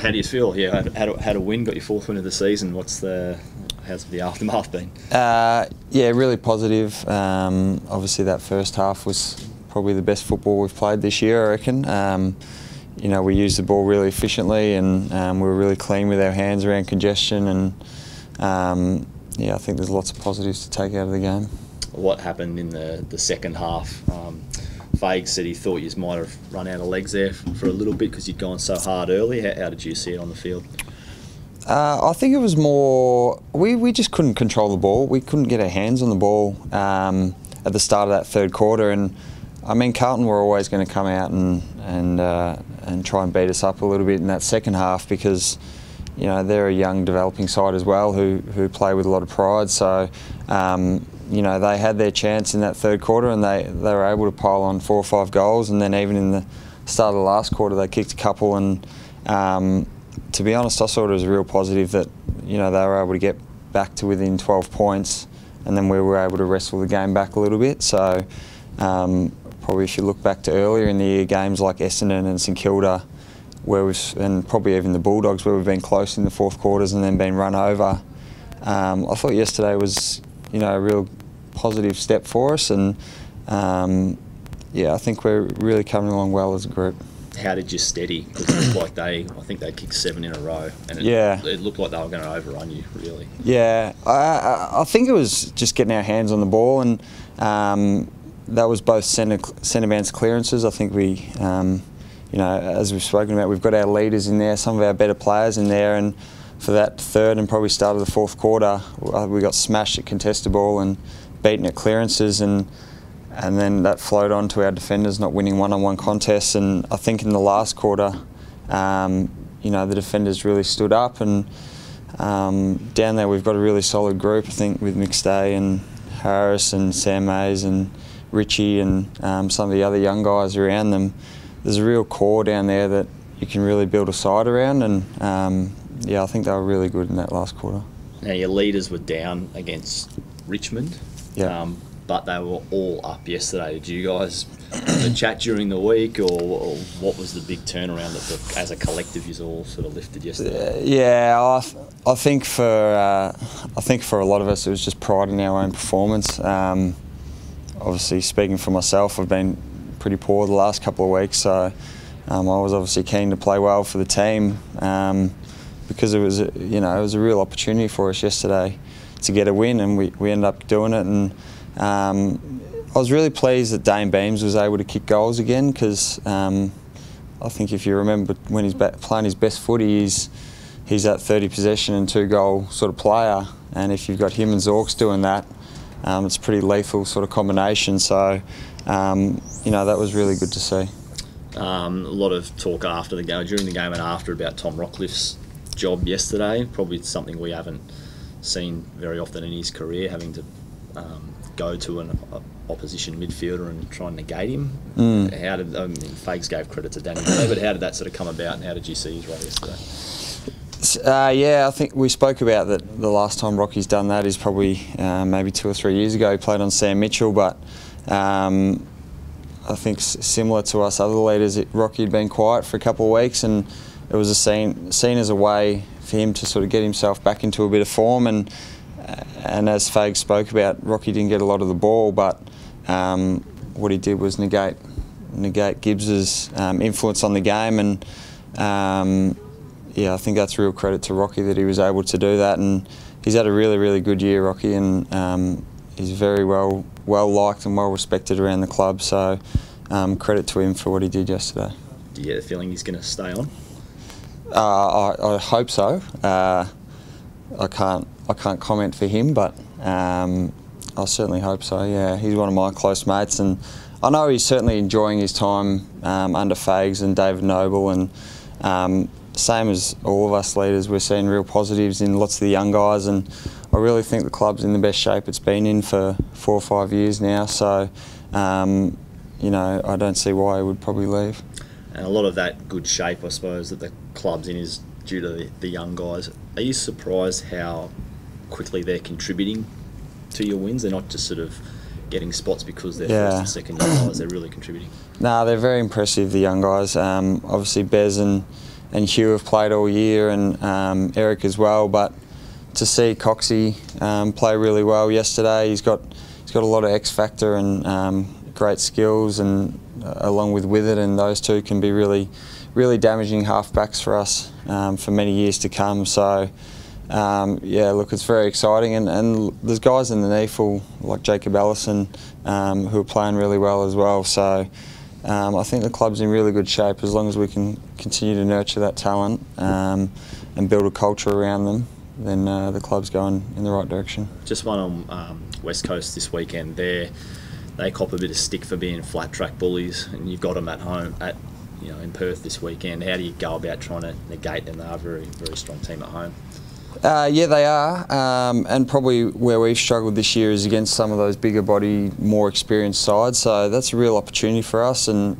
How do you feel? Yeah, had a win, got your 4th win of the season. How's the aftermath been? Yeah, really positive. Obviously, that first half was probably the best football we've played this year, I reckon. You know, we used the ball really efficiently, and we were really clean with our hands around congestion, and yeah, I think there's lots of positives to take out of the game. What happened in the second half? Faig said he thought you might have run out of legs there for a little bit because you'd gone so hard early. How did you see it on the field? I think it was more, we just couldn't control the ball. We couldn't get our hands on the ball at the start of that 3rd quarter, and I mean, Carlton were always going to come out and try and beat us up a little bit in that second half, because you know, they're a young developing side as well who play with a lot of pride. So you know, they had their chance in that 3rd quarter, and they were able to pile on 4 or 5 goals, and then even in the start of the last quarter they kicked a couple, and to be honest, I saw it as a real positive that, you know, they were able to get back to within 12 points, and then we were able to wrestle the game back a little bit. So probably if you look back to earlier in the year, games like Essendon and St Kilda, and probably even the Bulldogs, where we've been close in the 4th quarters and then been run over. I thought yesterday was, you know, a real positive step for us, and yeah, I think we're really coming along well as a group. How did you steady? Because it looked like I think they kicked 7 in a row, and it looked like they were going to overrun you, really. Yeah, I think it was just getting our hands on the ball, and that was both centre bounce clearances. I think we, you know, as we've spoken about, we've got our leaders in there, some of our better players in there, and for that 3rd and probably start of the 4th quarter, we got smashed at contested ball and beaten at clearances, and then that flowed on to our defenders not winning one-on-one contests. And I think in the last quarter, you know, the defenders really stood up, and down there we've got a really solid group, I think, with McStay and Harris and Sam Mays and Richie and some of the other young guys around them. There's a real core down there that you can really build a side around, and yeah, I think they were really good in that last quarter. Now, your leaders were down against Richmond. Yeah. But they were all up yesterday. Did you guys chat during the week, or what was the big turnaround that as a collective you all sort of lifted yesterday? Yeah, I think for a lot of us it was just pride in our own performance. Obviously, speaking for myself, I've been pretty poor the last couple of weeks, so I was obviously keen to play well for the team, because it was, you know, it was a real opportunity for us yesterday to get a win, and we ended up doing it. And I was really pleased that Dane Beams was able to kick goals again, because I think if you remember when he's playing his best footy, he's that 30 possession and 2 goal sort of player, and if you've got him and Zorks doing that, it's a pretty lethal sort of combination. So you know, that was really good to see. A lot of talk after the game, during the game and after, about Tom Rockliff's job yesterday. Probably something we haven't seen very often in his career, having to go to an opposition midfielder and try and negate him. How did, I mean, Fags gave credit to Danny Murray, but how did that sort of come about, and how did you see his role yesterday? Yeah, I think we spoke about that the last time Rocky's done that is probably maybe 2 or 3 years ago. He played on Sam Mitchell, but I think similar to us other leaders, Rocky had been quiet for a couple of weeks, and it was seen as a way for him to sort of get himself back into a bit of form. And as Fags spoke about, Rocky didn't get a lot of the ball, but what he did was negate Gibbs's influence on the game, and yeah, I think that's real credit to Rocky that he was able to do that. And he's had a really, really good year, Rocky, and he's very well liked and well respected around the club. So credit to him for what he did yesterday. Do you get the feeling he's going to stay on? I hope so. I can't comment for him, but I certainly hope so. Yeah, he's one of my close mates, and I know he's certainly enjoying his time under Fags and David Noble, and same as all of us leaders, we're seeing real positives in lots of the young guys, and I really think the club's in the best shape it's been in for 4 or 5 years now. So, you know, I don't see why he would probably leave. And a lot of that good shape, I suppose, that the club's in is due to the young guys. Are you surprised how quickly they're contributing to your wins? They're not just sort of getting spots because they're first and second young guys, they're really contributing. No, they're very impressive, the young guys. Obviously Bez and Hugh have played all year, and Eric as well. But to see Coxie play really well yesterday, he's got a lot of X factor and great skills, and along with it, and those two can be really damaging halfbacks for us for many years to come. So yeah, look, it's very exciting, and there's guys underneath like Jacob Ellison who are playing really well as well. So I think the club's in really good shape as long as we can continue to nurture that talent and build a culture around them. Then the club's going in the right direction. Just one on West Coast this weekend. They cop a bit of stick for being flat track bullies, and you've got them at home in Perth this weekend. How do you go about trying to negate them? They are a very strong team at home. Yeah, they are, and probably where we've struggled this year is against some of those bigger body, more experienced sides. So that's a real opportunity for us. And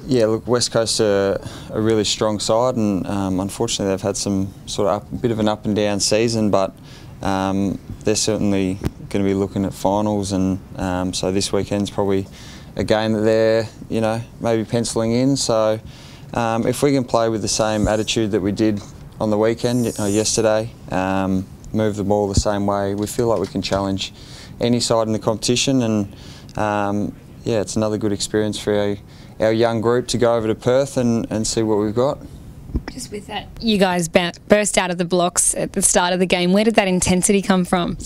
yeah, look, West Coast are a really strong side, and unfortunately they've had some sort of bit of an up and down season, but they're certainly going to be looking at finals, and so this weekend's probably a game that they're maybe penciling in. So if we can play with the same attitude that we did on the weekend, yesterday, move the ball the same way, we feel like we can challenge any side in the competition. And yeah, it's another good experience for our young group to go over to Perth and see what we've got. Just with that, you guys burst out of the blocks at the start of the game. Where did that intensity come from?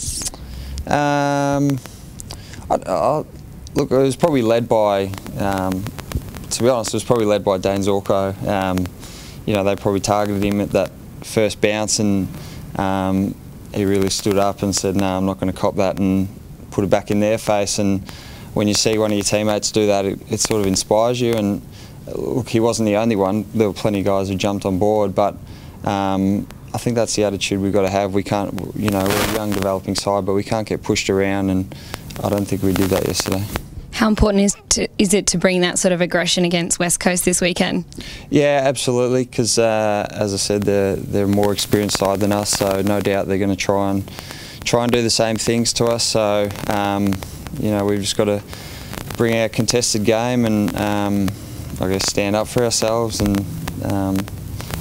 Look, it was probably led by, to be honest, it was probably led by Dane Zorko. They probably targeted him at that first bounce, and he really stood up and said, no, I'm not going to cop that, and put it back in their face. And when you see one of your teammates do that, it sort of inspires you. And look, he wasn't the only one. There were plenty of guys who jumped on board, but I think that's the attitude we've got to have. We can't, we're a young developing side, but we can't get pushed around, and I don't think we did that yesterday. How important is it to bring that sort of aggression against West Coast this weekend? Yeah, absolutely, because as I said, they're a more experienced side than us, so no doubt they're going to try and do the same things to us. So we've just got to bring our contested game and I guess stand up for ourselves. And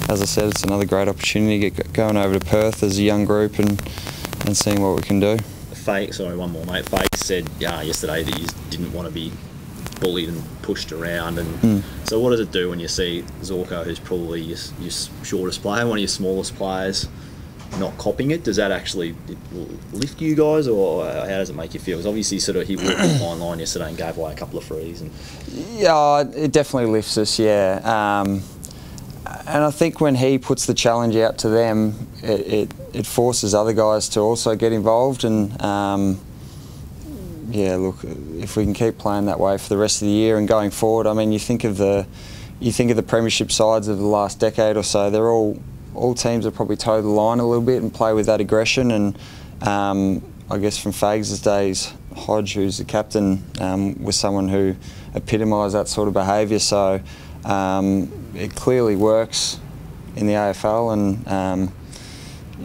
as I said, it's another great opportunity to get going over to Perth as a young group and seeing what we can do. One more, mate. Fake said yesterday that you didn't want to be bullied and pushed around, and so what does it do when you see Zorko, who's probably your shortest player, one of your smallest players, not copping it? Does that actually lift you guys, or how does it make you feel? Because obviously he walked the fine line yesterday and gave away a couple of frees. Yeah, it definitely lifts us, yeah. And I think when he puts the challenge out to them, it forces other guys to also get involved. And yeah, look, if we can keep playing that way for the rest of the year and going forward, I mean, you think of the premiership sides of the last decade or so, they're all teams that probably toe the line a little bit and play with that aggression. And I guess from Fags' days, Hodge, who's the captain, was someone who epitomised that sort of behaviour. So it clearly works in the AFL, and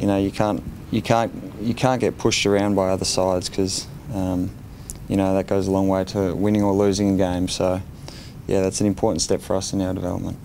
you can't get pushed around by other sides, because that goes a long way to winning or losing a game. So yeah, that's an important step for us in our development.